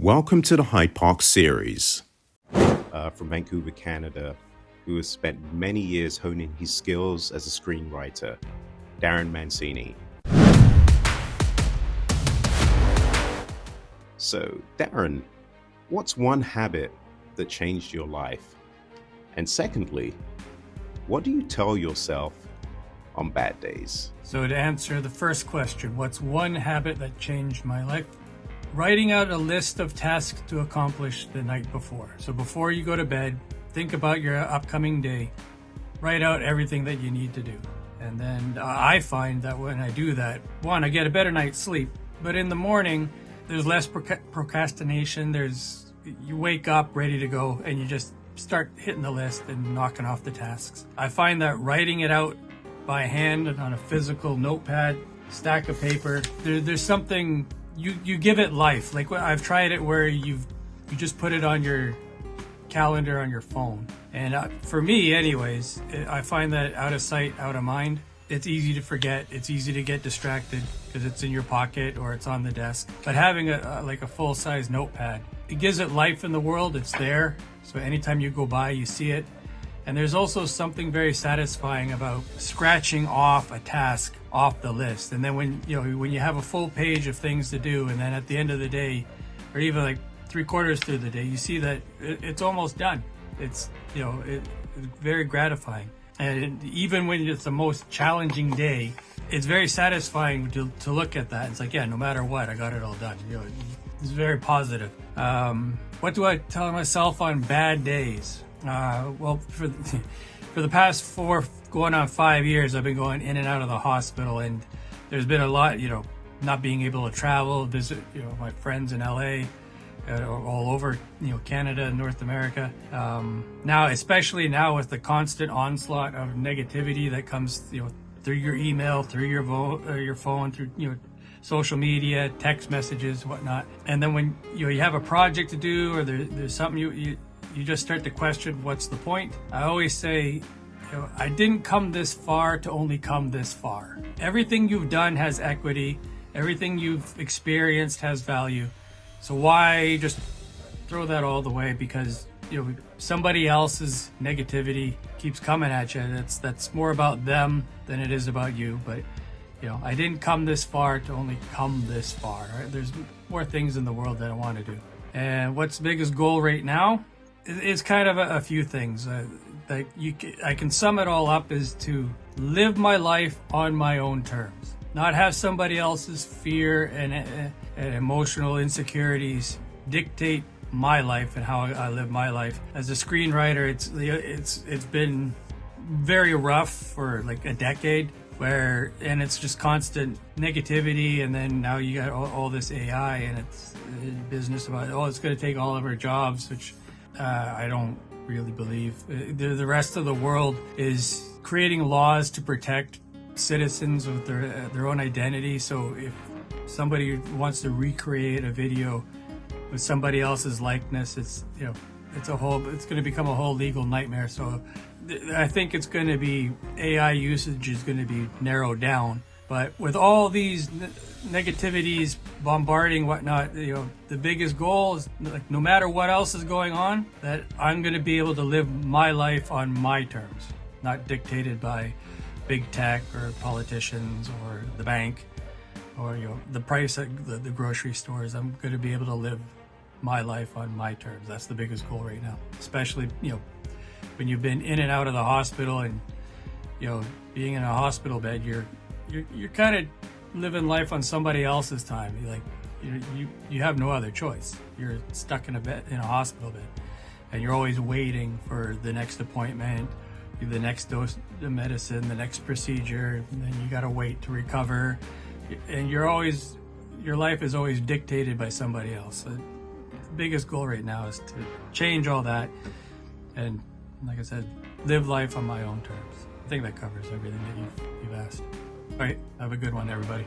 Welcome to the Hydeparkseries. From Vancouver, Canada, who has spent many years honing his skills as a screenwriter, Darren Mancini. So, Darren, what's one habit that changed your life? And secondly, what do you tell yourself on bad days? So to answer the first question, what's one habit that changed my life? Writing out a list of tasks to accomplish the night before. So before you go to bed, think about your upcoming day, write out everything that you need to do. And then I find that when I do that, one, I get a better night's sleep, but in the morning, there's less procrastination. You wake up ready to go and you just start hitting the list and knocking off the tasks. I find that writing it out by hand and on a physical notepad, stack of paper, there's something, you give it life. Like I've tried it where you just put it on your calendar on your phone. And for me anyways, I find that out of sight, out of mind. It's easy to forget. It's easy to get distracted because it's in your pocket or it's on the desk. But having a full-size notepad, it gives it life in the world. It's there. So anytime you go by, you see it. And there's also something very satisfying about scratching off a task off the list. And then when you have a full page of things to do, and then at the end of the day, or even like 3/4 through the day, you see that it's almost done. It's very gratifying. And even when it's the most challenging day, it's very satisfying to look at that. It's like, yeah, no matter what, I got it all done. It's very positive. What do I tell myself on bad days? Well, for the past 4 going on 5 years, I've been going in and out of the hospital, and there's been a lot, not being able to travel, visit, my friends in LA, all over, Canada and North America. Now, especially now with the constant onslaught of negativity that comes, through your email, through your phone, through, social media, text messages, whatnot. And then when, you have a project to do, or there's something you just start to question, what's the point? I always say, I didn't come this far to only come this far. Everything you've done has equity. Everything you've experienced has value. So why just throw that all the way because, somebody else's negativity keeps coming at you. That's more about them than it is about you. But, I didn't come this far to only come this far. Right? There's more things in the world that I want to do. And what's the biggest goal right now? It's kind of a few things. I can sum it all up as to live my life on my own terms, not have somebody else's fear and emotional insecurities dictate my life and how I live my life. As a screenwriter, it's been very rough for like a decade. And it's just constant negativity, and then now you got all this AI, and it's business about it's going to take all of our jobs, which I don't really believe. The rest of the world is creating laws to protect citizens with their own identity. So if somebody wants to recreate a video with somebody else's likeness, it's going to become a whole legal nightmare. So I think it's going to be, AI usage is going to be narrowed down. But with all these negativities bombarding whatnot, the biggest goal is, like, no matter what else is going on, that I'm going to be able to live my life on my terms, not dictated by big tech or politicians or the bank or the price at the grocery stores. I'm going to be able to live my life on my terms. That's the biggest goal right now, especially when you've been in and out of the hospital, and being in a hospital bed, you're kind of living life on somebody else's time. You have no other choice. You're stuck in a hospital bed, and you're always waiting for the next appointment, the next dose of medicine, the next procedure, and then you got to wait to recover, and your life is always dictated by somebody else. The biggest goal right now is to change all that, and like I said, live life on my own terms. I think that covers everything that you've asked. All right, have a good one, everybody.